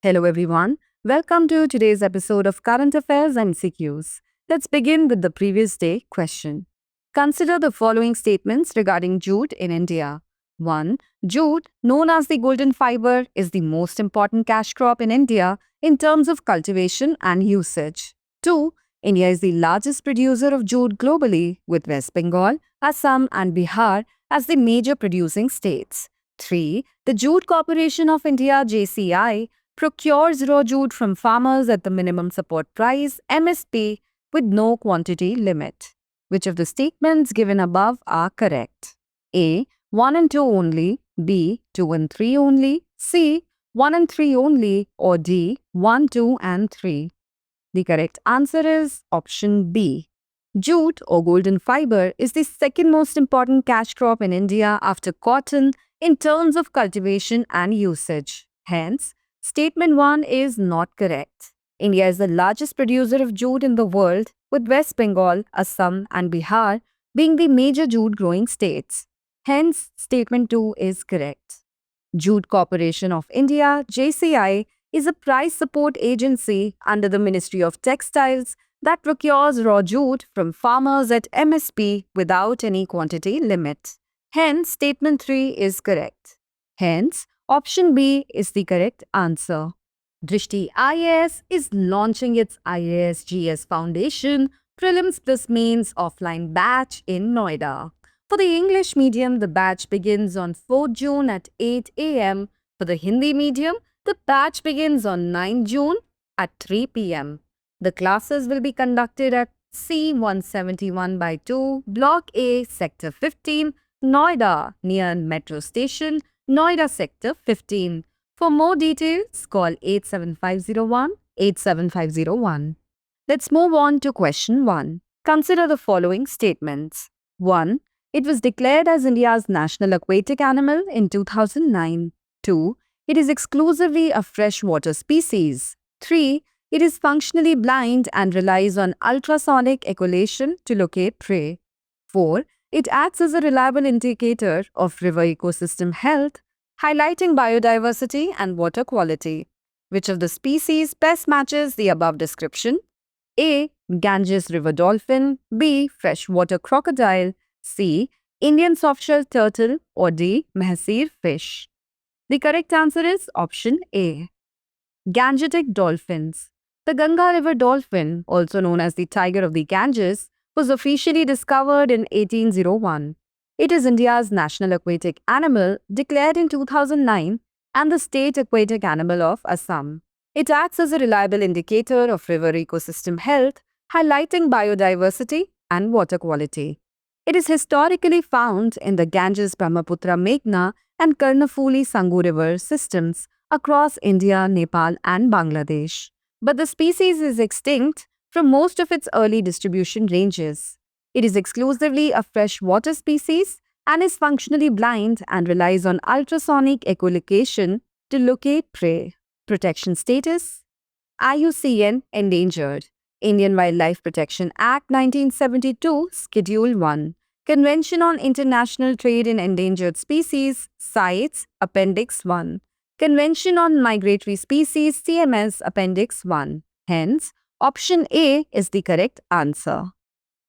Hello, everyone. Welcome to today's episode of Current Affairs and CQs. Let's begin with the previous day question. Consider the following statements regarding jute in India. 1. Jute, known as the golden fiber, is the most important cash crop in India in terms of cultivation and usage. 2. India is the largest producer of jute globally, with West Bengal, Assam, and Bihar as the major producing states. 3. The Jute Corporation of India (JCI) procures raw jute from farmers at the minimum support price (MSP) with no quantity limit. Which of the statements given above are correct? A. 1 and 2 only, B. 2 and 3 only, C. 1 and 3 only, or D. 1, 2 and 3. The correct answer is option B. Jute or golden fiber is the second most important cash crop in India after cotton in terms of cultivation and usage. Hence, statement 1 is not correct. India is the largest producer of jute in the world, with West Bengal, Assam, and Bihar being the major jute growing states. Hence, statement 2 is correct. Jute Corporation of India (JCI) is a price support agency under the Ministry of Textiles that procures raw jute from farmers at MSP without any quantity limit. Hence, statement 3 is correct. Hence, option B is the correct answer. Drishti IAS is launching its IAS GS Foundation Prelims plus Mains offline batch in Noida. For the English medium, the batch begins on 4 June at 8 a.m. For the Hindi medium, the batch begins on 9 June at 3 p.m. The classes will be conducted at C171 by 2, Block A, Sector 15, Noida, near Metro Station, Noida Sector 15. For more details, call 87501 87501. Let's move on to question 1. Consider the following statements. 1. It was declared as India's national aquatic animal in 2009. 2. It is exclusively a freshwater species. 3. It is functionally blind and relies on ultrasonic echolation to locate prey. 4. It acts as a reliable indicator of river ecosystem health, highlighting biodiversity and water quality. Which of the species best matches the above description? A. Ganges river dolphin, B. Freshwater crocodile, C. Indian softshell turtle, or D. Mahseer fish. The correct answer is option A. Gangetic dolphins. The Ganga River dolphin, also known as the tiger of the Ganges, was officially discovered in 1801. It is India's national aquatic animal declared in 2009 and the state aquatic animal of Assam. It acts as a reliable indicator of river ecosystem health, highlighting biodiversity and water quality. It is historically found in the Ganges Brahmaputra Meghna and Karnafuli Sangu river systems across India, Nepal, and Bangladesh. But the species is extinct from most of its early distribution ranges. It is exclusively a freshwater species and is functionally blind and relies on ultrasonic echolocation to locate prey. Protection status: IUCN Endangered. Indian Wildlife Protection Act 1972, Schedule 1. Convention on International Trade in Endangered Species, CITES, Appendix 1. Convention on Migratory Species, CMS, Appendix 1. Hence, option A is the correct answer.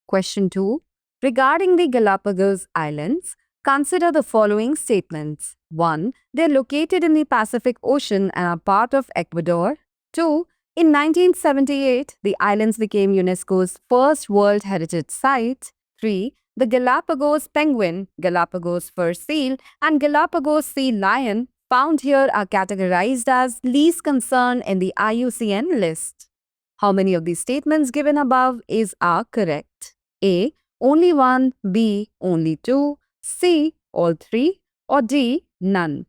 Question 2. Regarding the Galapagos Islands, consider the following statements. 1. They are located in the Pacific Ocean and are part of Ecuador. 2. In 1978, the islands became UNESCO's first World Heritage Site. 3. The Galapagos penguin, Galapagos fur seal, and Galapagos sea lion found here are categorized as least concern in the IUCN list. How many of these statements given above are correct? A. Only 1, B. Only 2, C. All 3, or D. None.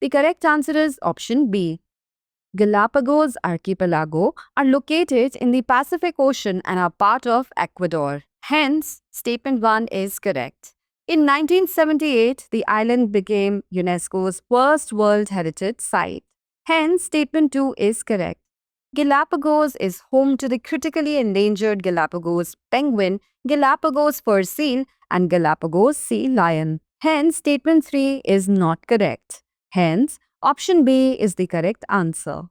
The correct answer is option B. Galapagos Archipelago are located in the Pacific Ocean and are part of Ecuador. Hence, statement 1 is correct. In 1978, the island became UNESCO's first World Heritage Site. Hence, statement 2 is correct. Galapagos is home to the critically endangered Galapagos penguin, Galapagos fur seal, and Galapagos sea lion. Hence, statement 3 is not correct. Hence, option B is the correct answer.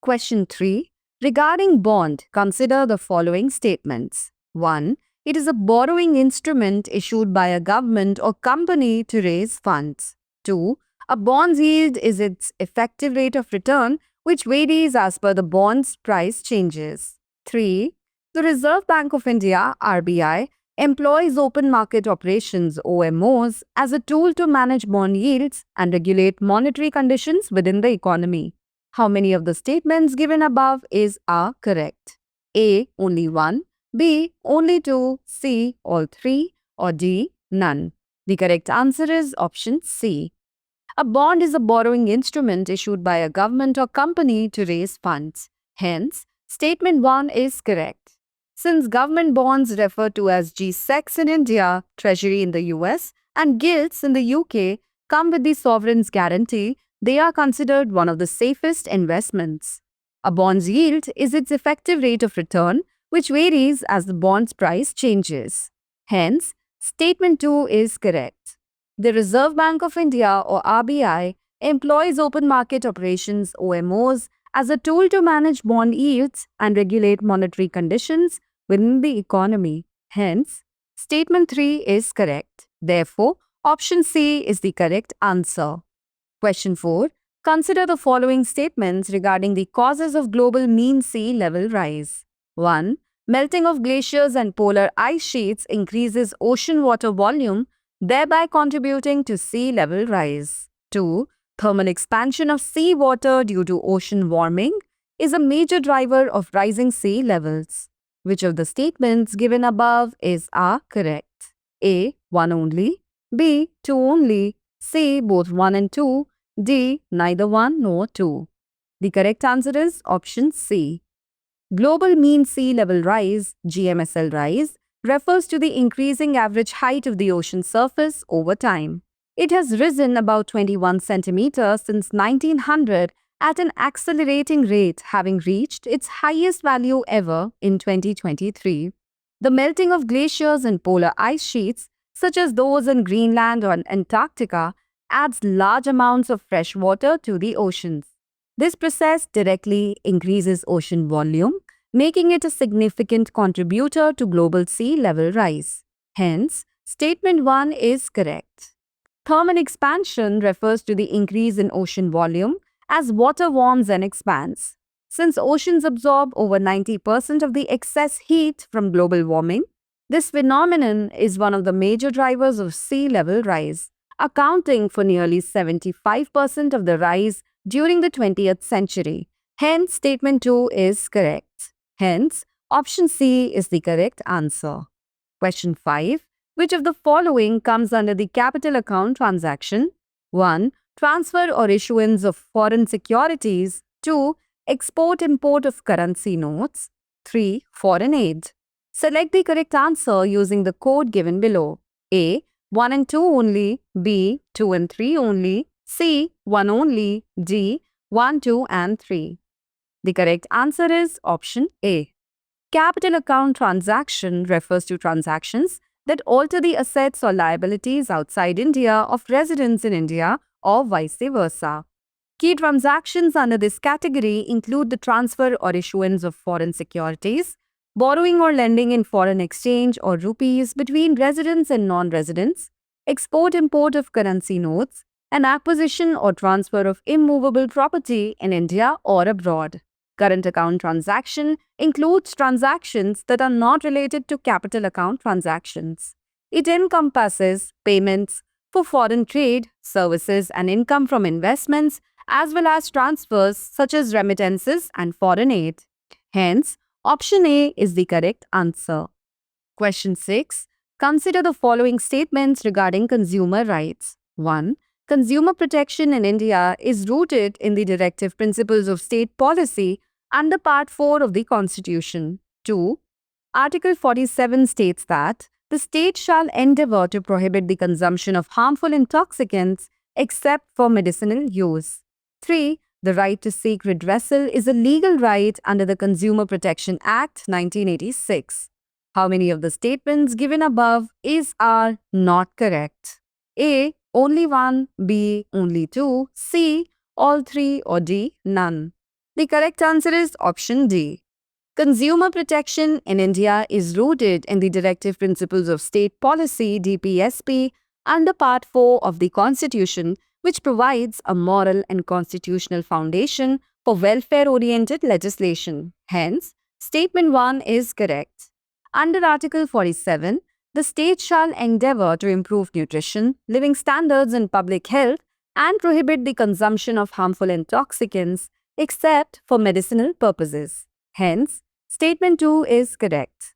Question 3. Regarding bond, consider the following statements. 1. It is a borrowing instrument issued by a government or company to raise funds. 2. A bond's yield is its effective rate of return, which varies as per the bond's price changes. 3. The Reserve Bank of India (RBI) employs open market operations (OMOs) as a tool to manage bond yields and regulate monetary conditions within the economy. How many of the statements given above are correct? A. Only 1. B. Only 2. C. All 3. Or D. None. The correct answer is option C. A bond is a borrowing instrument issued by a government or company to raise funds. Hence, statement 1 is correct. Since government bonds referred to as G-Secs in India, Treasury in the US, and Gilts in the UK come with the sovereign's guarantee, they are considered one of the safest investments. A bond's yield is its effective rate of return, which varies as the bond's price changes. Hence, statement 2 is correct. The Reserve Bank of India or RBI employs open market operations (OMOs) as a tool to manage bond yields and regulate monetary conditions within the economy. Hence, statement 3 is correct. Therefore, option C is the correct answer. Question 4. Consider the following statements regarding the causes of global mean sea level rise. 1. Melting of glaciers and polar ice sheets increases ocean water volume, thereby contributing to sea level rise. 2. Thermal expansion of sea water due to ocean warming is a major driver of rising sea levels. Which of the statements given above are correct? A. 1 only. B. 2 only. C. Both 1 and 2. D. Neither 1 nor 2. The correct answer is option C. Global mean sea level rise, GMSL rise, refers to the increasing average height of the ocean surface over time. It has risen about 21 centimeters since 1900 at an accelerating rate, having reached its highest value ever in 2023. The melting of glaciers and polar ice sheets, such as those in Greenland or Antarctica, adds large amounts of fresh water to the oceans. This process directly increases ocean volume, making it a significant contributor to global sea level rise. Hence, statement 1 is correct. Thermal expansion refers to the increase in ocean volume as water warms and expands. Since oceans absorb over 90% of the excess heat from global warming, this phenomenon is one of the major drivers of sea level rise, accounting for nearly 75% of the rise during the 20th century. Hence, statement 2 is correct. Hence, option C is the correct answer. Question 5. Which of the following comes under the capital account transaction? 1. Transfer or issuance of foreign securities. 2. Export-import of currency notes. 3. Foreign aid. Select the correct answer using the code given below. A. 1 and 2 only. B. 2 and 3 only. C. 1 only. D. 1, 2 and 3. The correct answer is option A. Capital account transaction refers to transactions that alter the assets or liabilities outside India of residents in India or vice versa. Key transactions under this category include the transfer or issuance of foreign securities, borrowing or lending in foreign exchange or rupees between residents and non-residents, export-import of currency notes, and acquisition or transfer of immovable property in India or abroad. Current account transaction includes transactions that are not related to capital account transactions. It encompasses payments for foreign trade, services, and income from investments, as well as transfers such as remittances and foreign aid. Hence, option A is the correct answer. Question 6. Consider the following statements regarding consumer rights. 1. Consumer protection in India is rooted in the directive principles of state policy under Part 4 of the Constitution. 2. Article 47 states that the state shall endeavor to prohibit the consumption of harmful intoxicants except for medicinal use. 3. The right to seek redressal is a legal right under the Consumer Protection Act 1986. How many of the statements given above are not correct? A. Only 1. B. Only 2. C. All 3. Or D. None. The correct answer is option D. Consumer protection in India is rooted in the Directive Principles of State Policy (DPSP) under Part 4 of the Constitution, which provides a moral and constitutional foundation for welfare-oriented legislation. Hence, Statement 1 is correct. Under Article 47, the state shall endeavour to improve nutrition, living standards and public health and prohibit the consumption of harmful intoxicants except for medicinal purposes. Hence, Statement 2 is correct.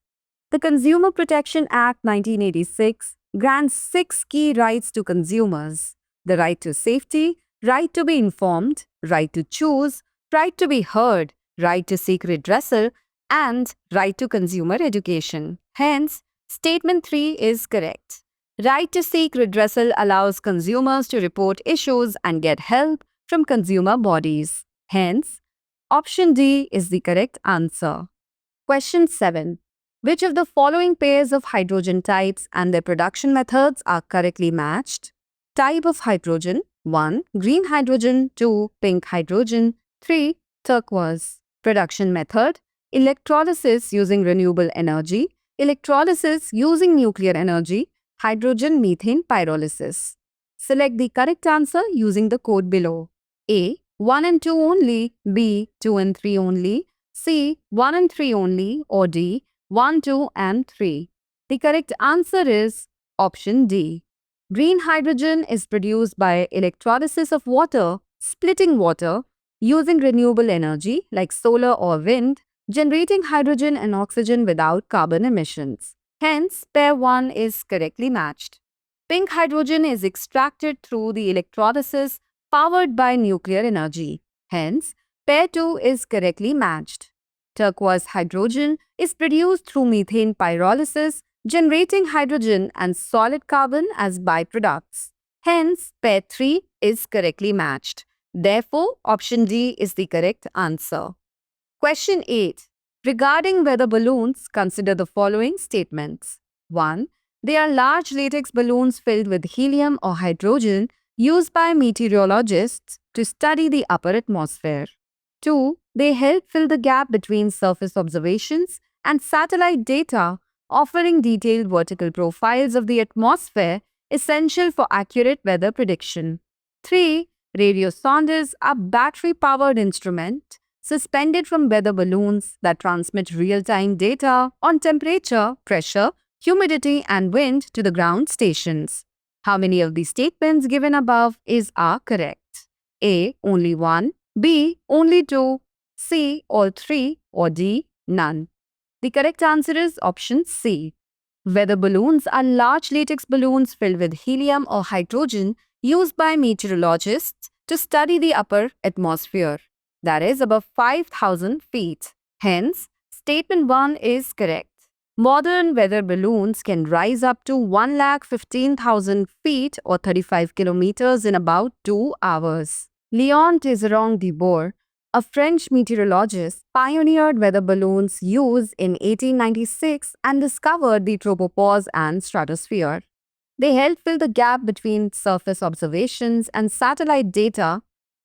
The Consumer Protection Act 1986 grants 6 key rights to consumers: the right to safety, right to be informed, right to choose, right to be heard, right to seek redressal, and right to consumer education. Hence, Statement 3 is correct. Right to seek redressal allows consumers to report issues and get help from consumer bodies. Hence, option D is the correct answer. Question 7. Which of the following pairs of hydrogen types and their production methods are correctly matched? Type of hydrogen: 1. Green hydrogen, 2. Pink hydrogen, 3. Turquoise. Production method: electrolysis using renewable energy, electrolysis using nuclear energy, hydrogen-methane pyrolysis. Select the correct answer using the code below. A. 1 and 2 only, B. 2 and 3 only, C. 1 and 3 only, or D. 1, 2 and 3. The correct answer is option D. Green hydrogen is produced by electrolysis of water, splitting water, using renewable energy like solar or wind, generating hydrogen and oxygen without carbon emissions. Hence, pair 1 is correctly matched. Pink hydrogen is extracted through the electrolysis powered by nuclear energy. Hence, pair 2 is correctly matched. Turquoise hydrogen is produced through methane pyrolysis, generating hydrogen and solid carbon as byproducts. Hence, pair 3 is correctly matched. Therefore, option D is the correct answer. Question 8. Regarding weather balloons, consider the following statements. 1. They are large latex balloons filled with helium or hydrogen used by meteorologists to study the upper atmosphere. 2. They help fill the gap between surface observations and satellite data, offering detailed vertical profiles of the atmosphere essential for accurate weather prediction. 3. Radiosondes are battery-powered instruments suspended from weather balloons that transmit real-time data on temperature, pressure, humidity, and wind to the ground stations. How many of the statements given above are correct? A. Only 1, B. Only 2, C. All 3, or D. None. The correct answer is option C. Weather balloons are large latex balloons filled with helium or hydrogen used by meteorologists to study the upper atmosphere, that is above 5,000 feet. Hence, statement 1 is correct. Modern weather balloons can rise up to 1,15,000 feet or 35 kilometers in about 2 hours. Léon Tesserand-Deboer, a French meteorologist, pioneered weather balloons' use in 1896 and discovered the tropopause and stratosphere. They help fill the gap between surface observations and satellite data,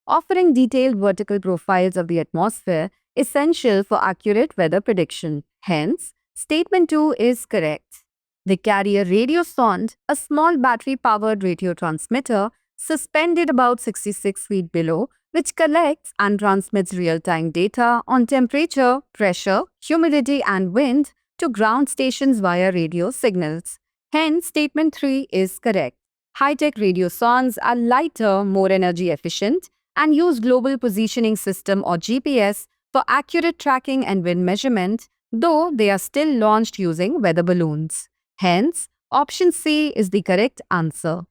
offering detailed vertical profiles of the atmosphere essential for accurate weather prediction. Hence, statement 2 is correct. They carry a radiosonde, a small battery-powered radio transmitter suspended about 66 feet below, which collects and transmits real-time data on temperature, pressure, humidity, and wind to ground stations via radio signals. Hence, statement 3 is correct. High-tech radiosondes are lighter, more energy efficient, and use Global Positioning System or GPS for accurate tracking and wind measurement, though they are still launched using weather balloons. Hence, option C is the correct answer.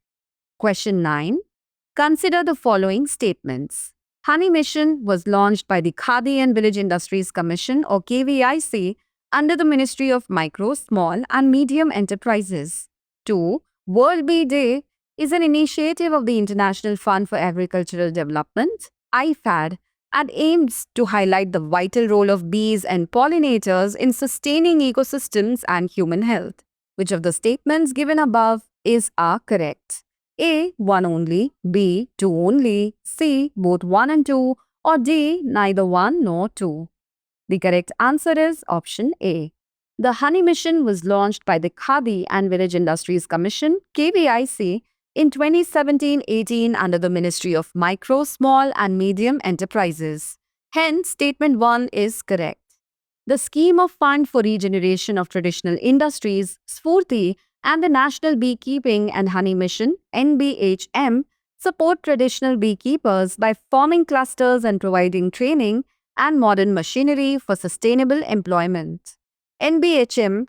Question 9. Consider the following statements. Honey Mission was launched by the Khadi and Village Industries Commission or KVIC under the Ministry of Micro, Small and Medium Enterprises. 2. World Bee Day is an initiative of the International Fund for Agricultural Development, IFAD, and aims to highlight the vital role of bees and pollinators in sustaining ecosystems and human health. Which of the statements given above are correct? A. 1 only, B. 2 only, C. Both 1 and 2, or D, neither one nor two? The correct answer is option A. The Honey Mission was launched by the Khadi and Village Industries Commission (KVIC) in 2017-18 under the Ministry of Micro, Small and Medium Enterprises. Hence, statement 1 is correct. The Scheme of Fund for Regeneration of Traditional Industries, Sphurti, and the National Beekeeping and Honey Mission (NBHM) support traditional beekeepers by forming clusters and providing training and modern machinery for sustainable employment. NBHM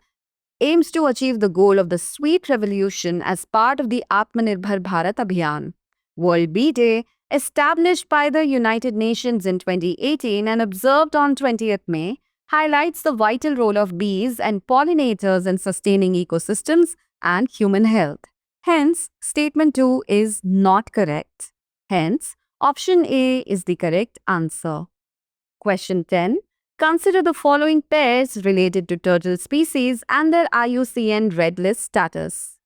aims to achieve the goal of the Sweet Revolution as part of the Atmanirbhar Bharat Abhiyan. World Bee Day, established by the United Nations in 2018 and observed on 20th May, highlights the vital role of bees and pollinators in sustaining ecosystems and human health. Hence, statement 2 is not correct. Hence, option A is the correct answer. Question 10. Consider the following pairs related to turtle species and their IUCN Red List status.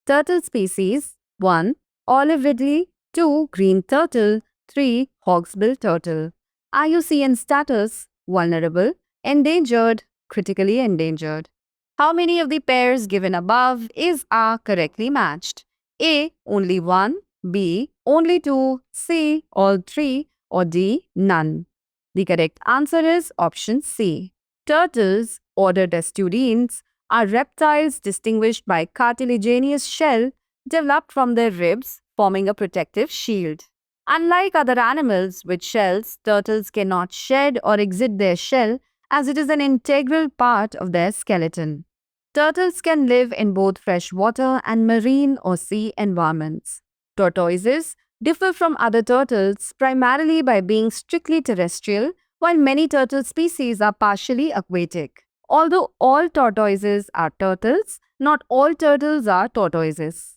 Turtle species 1. Olive ridley, 2. Green turtle, 3. Hawksbill turtle. IUCN status vulnerable, endangered, critically endangered. How many of the pairs given above are correctly matched? A. Only 1, B. Only 2, C. All 3, or D. None. The correct answer is option C. Turtles, order Testudines, are reptiles distinguished by cartilaginous shell developed from their ribs, forming a protective shield. Unlike other animals with shells, turtles cannot shed or exit their shell as it is an integral part of their skeleton. Turtles can live in both freshwater and marine or sea environments. Tortoises differ from other turtles primarily by being strictly terrestrial, while many turtle species are partially aquatic. Although all tortoises are turtles, not all turtles are tortoises.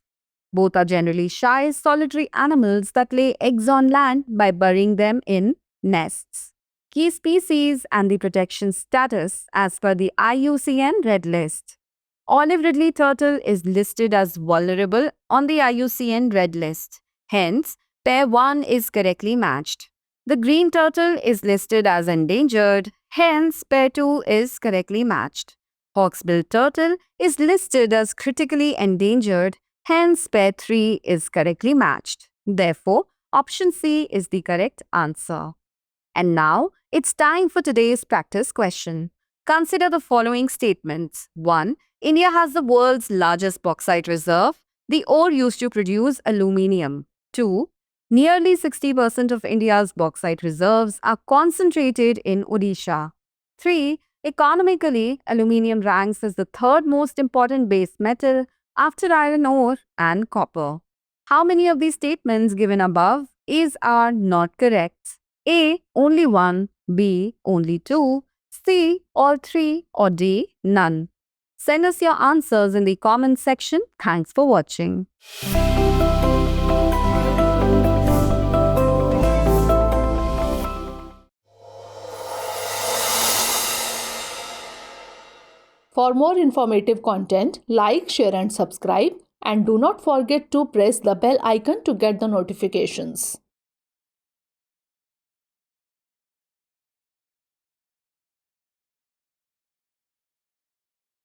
Both are generally shy, solitary animals that lay eggs on land by burying them in nests. Key species and the protection status as per the IUCN Red List. Olive ridley turtle is listed as vulnerable on the IUCN Red List. Hence, pair 1 is correctly matched. The green turtle is listed as endangered. Hence, pair 2 is correctly matched. Hawksbill turtle is listed as critically endangered. Hence, pair 3 is correctly matched. Therefore, option C is the correct answer. And now, it's time for today's practice question. Consider the following statements. 1. India has the world's largest bauxite reserve. The ore used to produce aluminium. 2. Nearly 60% of India's bauxite reserves are concentrated in Odisha. 3. Economically, aluminium ranks as the third most important base metal after iron ore and copper. How many of these statements given above are not correct? A. Only 1, B. Only 2, C. All 3, or D. None. Send us your answers in the comment section. Thanks for watching. For more informative content, like, share and subscribe, and do not forget to press the bell icon to get the notifications.